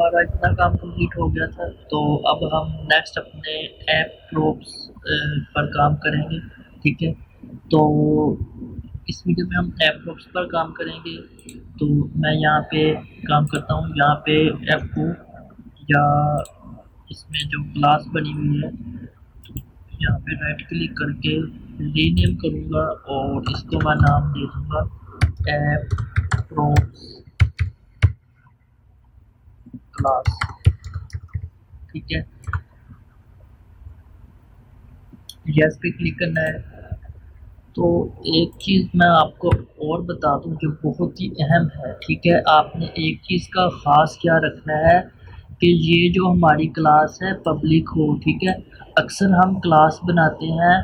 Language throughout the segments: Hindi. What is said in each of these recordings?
हमारा इतना काम कंप्लीट हो गया था। तो अब हम नेक्स्ट अपने ऐप प्रोब्स पर काम करेंगे। ठीक है, तो इस वीडियो में हम ऐप प्रोब्स पर काम करेंगे। तो मैं यहाँ पे काम करता हूँ, यहाँ पे ऐप को या इसमें जो क्लास बनी हुई है यहाँ पे राइट क्लिक करके रीनेम करूँगा और इसको मैं नाम दे दूँगा ऐप प्रोब्स क्लास। ठीक है, यस पे क्लिक करना है। तो एक चीज़ मैं आपको और बता दूं जो बहुत ही अहम है। ठीक है, आपने एक चीज़ का ख़ास क्या रखना है कि ये जो हमारी क्लास है पब्लिक हो। ठीक है, अक्सर हम क्लास बनाते हैं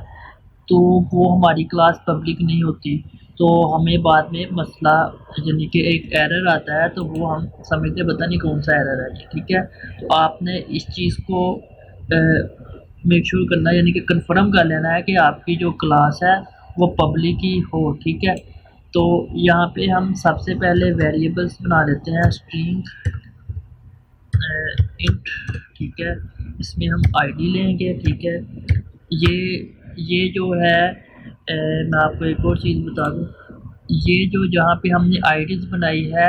तो वो हमारी क्लास पब्लिक नहीं होती, तो हमें बाद में मसला यानी कि एक एरर आता है, तो वो हम समझते पता नहीं कौन सा एरर है। ठीक है, तो आपने इस चीज़ को मेक श्योर करना यानी कि कंफर्म कर लेना है कि आपकी जो क्लास है वो पब्लिक ही हो। ठीक है, तो यहाँ पे हम सबसे पहले वेरिएबल्स बना लेते हैं स्ट्रिंग इंट। ठीक है, इसमें हम आईडी लेंगे। ठीक है, ये जो है मैं आपको एक और चीज़ बता दूँ, ये जो जहाँ पे हमने आईडीज़ बनाई है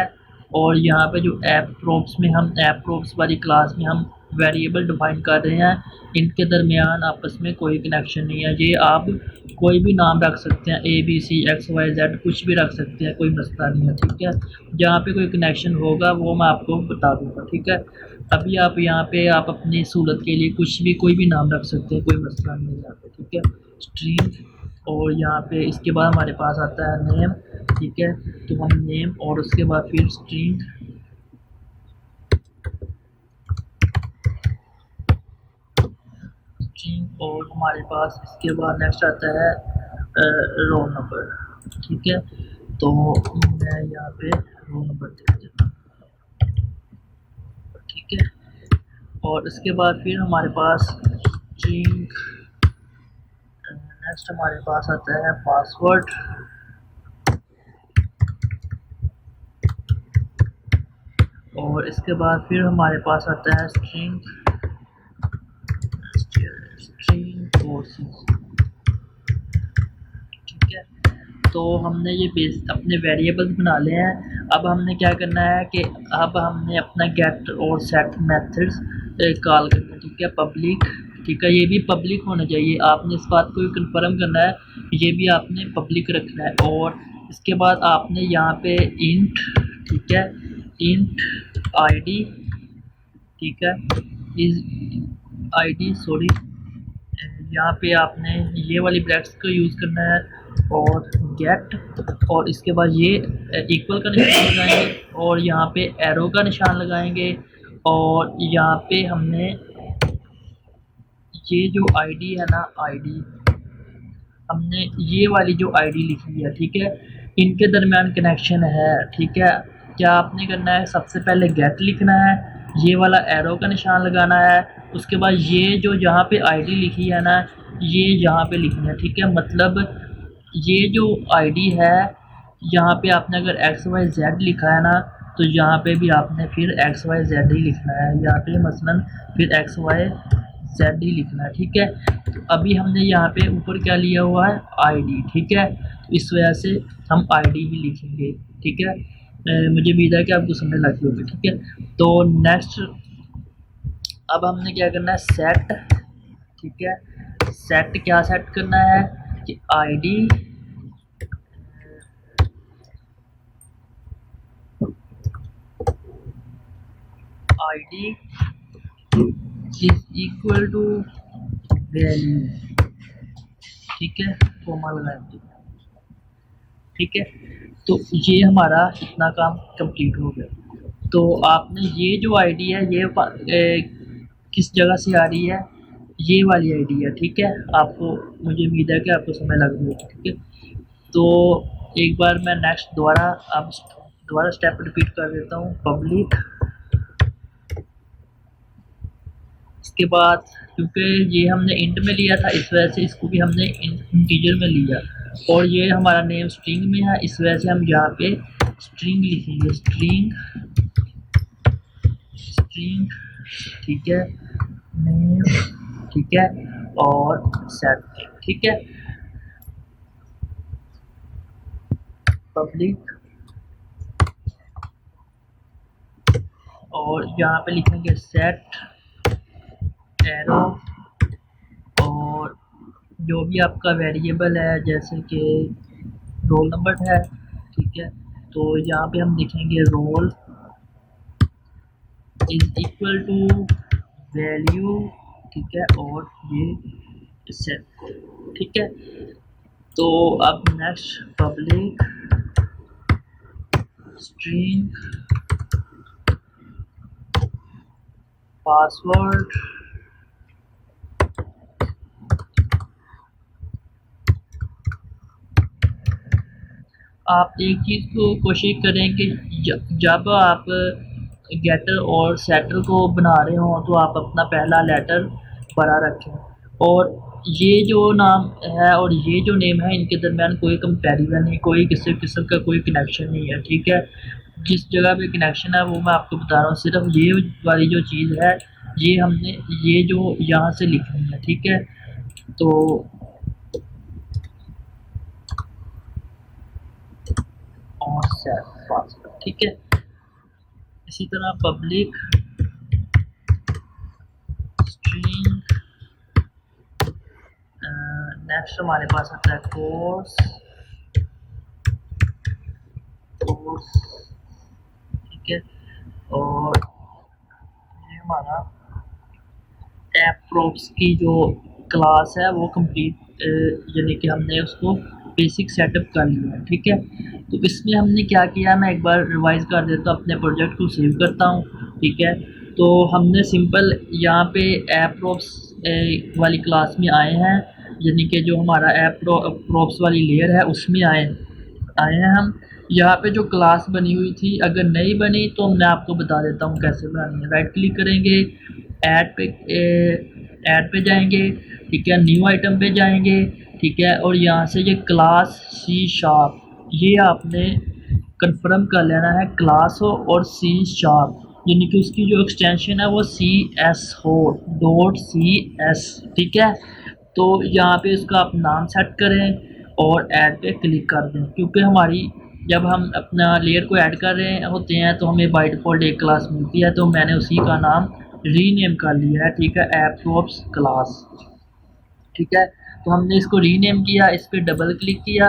और यहाँ पे जो ऐप प्रोब्स में हम ऐप प्रोब्स वाली क्लास में हम वेरिएबल डिफाइन कर रहे हैं, इनके दरमियान आपस में कोई कनेक्शन नहीं है। ये आप कोई भी नाम रख सकते हैं, ABC XYZ कुछ भी रख सकते हैं, कोई मसला नहीं है। ठीक है, जहाँ पे कोई कनेक्शन होगा वो मैं आपको बता दूँगा। ठीक है, अभी आप यहाँ पे आप अपनी सहूलत के लिए कुछ भी कोई भी नाम रख सकते हैं, कोई मसला नहीं है यहाँ पे। ठीक है, स्ट्रीम और यहाँ पे इसके बाद हमारे पास आता है नेम। ठीक है, तो हम नेम और उसके बाद फिर स्ट्रिंग और हमारे पास इसके बाद नेक्स्ट आता है रोल नंबर। ठीक है, तो मैं यहाँ पे रोल नंबर दे देता हूँ। ठीक है, और इसके बाद फिर हमारे पास स्ट्रिंग नेक्स्ट हमारे पास आता है पासवर्ड। और इसके बाद फिर हमारे पास आता है स्ट्रिंग कोर्सेज। ठीक है, तो हमने ये बेस अपने वेरिएबल्स बना लिए हैं। अब हमने क्या करना है कि अब हमने अपना गेट और सेट मेथड्स कॉल करना है। ठीक है, पब्लिक। ठीक है, ये भी पब्लिक होना चाहिए, आपने इस बात को भी कंफर्म करना है, ये भी आपने पब्लिक रखना है। और इसके बाद आपने यहाँ पे इंट, ठीक है, इंट आईडी, ठीक है, इज आईडी सॉरी, यहाँ पे आपने ये वाली ब्रैकेट्स को यूज़ करना है और गेट, और इसके बाद ये इक्वल का निशान लगाएंगे और यहाँ पे एरो का निशान लगाएंगे। और यहाँ पे हमने ये जो आईडी है ना, आईडी हमने ये वाली जो आईडी लिखी है। ठीक है, इनके दरमियान कनेक्शन है। ठीक है, क्या आपने करना है, सबसे पहले गेट लिखना है, ये वाला एरो का निशान लगाना है, उसके बाद ये जो यहाँ पे आईडी लिखी है ना, ये यहाँ पे लिखनी है। ठीक है, मतलब ये जो आईडी है यहाँ पे आपने अगर XYZ लिखा है ना, तो यहाँ पे भी आपने फिर XYZ ही लिखना है, यहाँ पे मसलन फिर XYZ ही लिखना है। ठीक है, तो अभी हमने यहाँ पे ऊपर क्या लिया हुआ है, आईडी। ठीक है, इस वजह से हम आईडी ही लिखेंगे। ठीक है, मुझे उम्मीद है कि आपको समझ लगी होगी। ठीक है, तो नेक्स्ट अब हमने क्या करना है, सेट। ठीक है, सेट क्या सेट करना है कि ID is equal to value. ठीक है, कोमा लगाएंगे। ठीक है, तो ये हमारा इतना काम कंप्लीट हो गया। तो आपने ये जो आईडी है ये किस जगह से आ रही है, ये वाली आईडी है। ठीक है, आपको मुझे उम्मीद है कि आपको समझ लग रही होगी। ठीक है, तो एक बार मैं नेक्स्ट दोबारा स्टेप रिपीट कर देता हूँ, पब्लिक। इसके बाद क्योंकि ये हमने इंट में लिया था इस वजह से इसको भी हमने इंटीजर में लिया, और ये हमारा नेम स्ट्रिंग में है, इस वजह से हम यहाँ पे स्ट्रिंग लिखेंगे, स्ट्रिंग, ठीक है, नेम, ठीक है, और सेट, ठीक है, पब्लिक, और यहाँ पे लिखेंगे सेट एरो, और जो भी आपका वेरिएबल है जैसे कि रोल नंबर है, ठीक है, तो यहाँ पे हम लिखेंगे role is equal to value, ठीक है, और ये सेट, ठीक है। तो अब नेक्स्ट पब्लिक स्ट्रिंग पासवर्ड, आप एक चीज़ को कोशिश करें कि जब आप गेटर और सेटर को बना रहे हो तो आप अपना पहला लेटर बड़ा रखें, और ये जो नाम है और ये जो नेम है इनके दरमियान कोई कंपैरिजन नहीं, कोई किसी किस्म का कोई कनेक्शन नहीं है, ठीक है। जिस जगह पे कनेक्शन है वो मैं आपको बता रहा हूँ, सिर्फ ये वाली जो चीज़ है ये हमने ये जो यहाँ से लिखनी है, ठीक है। तो और सेट पासवर्ड, ठीक है। इसी तरह पब्लिक स्ट्रिंग, नेक्स्ट हमारे पास आता है कोर्स, ठीक है, और ये हमारा ऐप प्रोप्स की जो क्लास है वो कंप्लीट, यानी कि हमने उसको बेसिक सेटअप कर लिया है, ठीक है। तो इसमें हमने क्या किया, मैं एक बार रिवाइज कर देता हूँ, अपने प्रोजेक्ट को सेव करता हूँ, ठीक है। तो हमने सिंपल यहाँ पे ऐप प्रोप्स वाली क्लास में आए हैं, यानी कि जो हमारा ऐप प्रोप्स वाली लेयर है उसमें आए हैं हम। यहाँ पे जो क्लास बनी हुई थी अगर नहीं बनी तो मैं आपको बता देता हूँ कैसे बनानी है। राइट क्लिक करेंगे, ऐड पे जाएंगे, ठीक है, न्यू आइटम पे जाएंगे, ठीक है, और यहाँ से ये क्लास सी शार्प ये आपने कंफर्म कर लेना है, क्लास हो और सी शार्प, यानी कि उसकी जो एक्सटेंशन है वो सी एस हो, डॉट सी एस, ठीक है। तो यहाँ पे इसका आप नाम सेट करें और ऐड पे क्लिक कर दें, क्योंकि हमारी जब हम अपना लेयर को ऐड कर रहे होते हैं तो हमें बाय डिफ़ॉल्ट एक क्लास मिलती है, तो मैंने उसी का नाम रीनेम कर लिया है, ठीक है, ऐप प्रोप्स क्लास, ठीक है। तो हमने इसको रीनेम किया, इस पर डबल क्लिक किया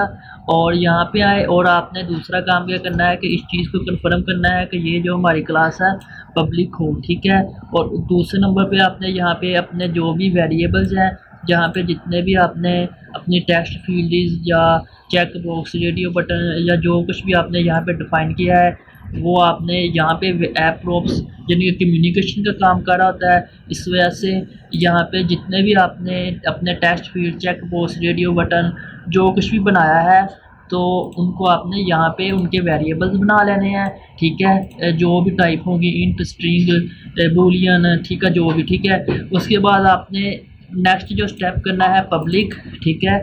और यहाँ पे आए, और आपने दूसरा काम क्या करना है कि इस चीज़ को कंफर्म करना है कि ये जो हमारी क्लास है पब्लिक हो, ठीक है। और दूसरे नंबर पे आपने यहाँ पे अपने जो भी वेरिएबल्स हैं, जहाँ पे जितने भी आपने अपनी टेक्स्ट फील्ड्स या चेक बॉक्स, रेडियो बटन या जो कुछ भी आपने यहाँ पे डिफ़ाइन किया है वो आपने यहाँ पे ऐप प्रोप्स यानी कि कम्युनिकेशन का काम कर रहा होता है। इस वजह से यहाँ पे जितने भी आपने अपने text field, check box, radio button जो कुछ भी बनाया है तो उनको आपने यहाँ पे उनके वेरिएबल्स बना लेने हैं, ठीक है, जो भी टाइप होंगी, इंट, स्ट्रिंग, बूलियन, ठीक है, जो भी, ठीक है। उसके बाद आपने नेक्स्ट जो स्टेप करना है पब्लिक, ठीक है,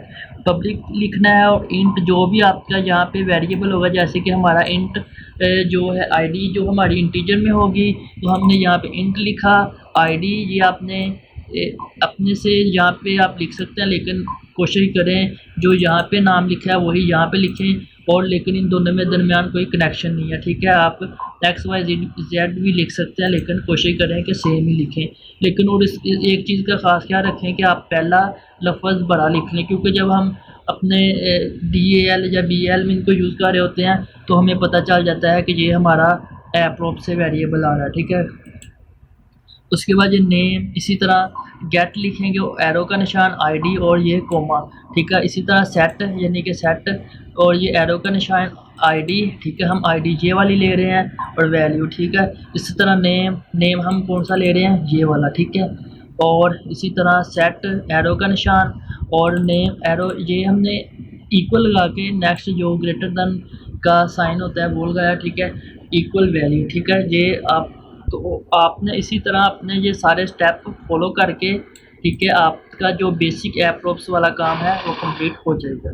पब्लिक लिखना है, और इंट जो भी आपका यहाँ पे वेरिएबल होगा, जैसे कि हमारा इंट जो है आईडी जो हमारी इंटीजर में होगी तो हमने यहाँ पे इंट लिखा, आईडी ये आपने अपने से यहाँ पे आप लिख सकते हैं, लेकिन कोशिश करें जो यहाँ पे नाम लिखा है वही यहाँ पे लिखें, और लेकिन इन दोनों में दरमियान कोई कनेक्शन नहीं है, ठीक है। आप एक्स वाई जेड भी लिख सकते हैं, लेकिन कोशिश करें कि सेम ही लिखें। लेकिन और इस एक चीज़ का ख़ास ख्याल रखें कि आप पहला लफ्ज़ बड़ा लिख लें, क्योंकि जब हम अपने DAL या BL में इनको यूज़ कर रहे होते हैं तो हमें पता चल जाता है कि ये हमारा ऐप प्रोप से वेरिएबल आ रहा है, ठीक है। उसके बाद ये नेम, इसी तरह गेट लिखेंगे, एरो का निशान, आईडी और ये कोमा, ठीक है। इसी तरह सेट यानी कि सेट और ये एरो का निशान आईडी, ठीक है, हम आईडी ये वाली ले रहे हैं और वैल्यू, ठीक है। इसी तरह नेम हम कौन सा ले रहे हैं, ये वाला, ठीक है। और इसी तरह सेट एरो का निशान और नेम एरो ये हमने इक्वल लगा के नेक्स्ट जो ग्रेटर देन का साइन होता है वो लगाया, ठीक है, इक्वल वैल्यू, ठीक है। ये आप तो आपने इसी तरह अपने ये सारे स्टेप फॉलो करके, ठीक है, आपका जो बेसिक ऐप प्रोप्स वाला काम है वो कंप्लीट हो जाएगा।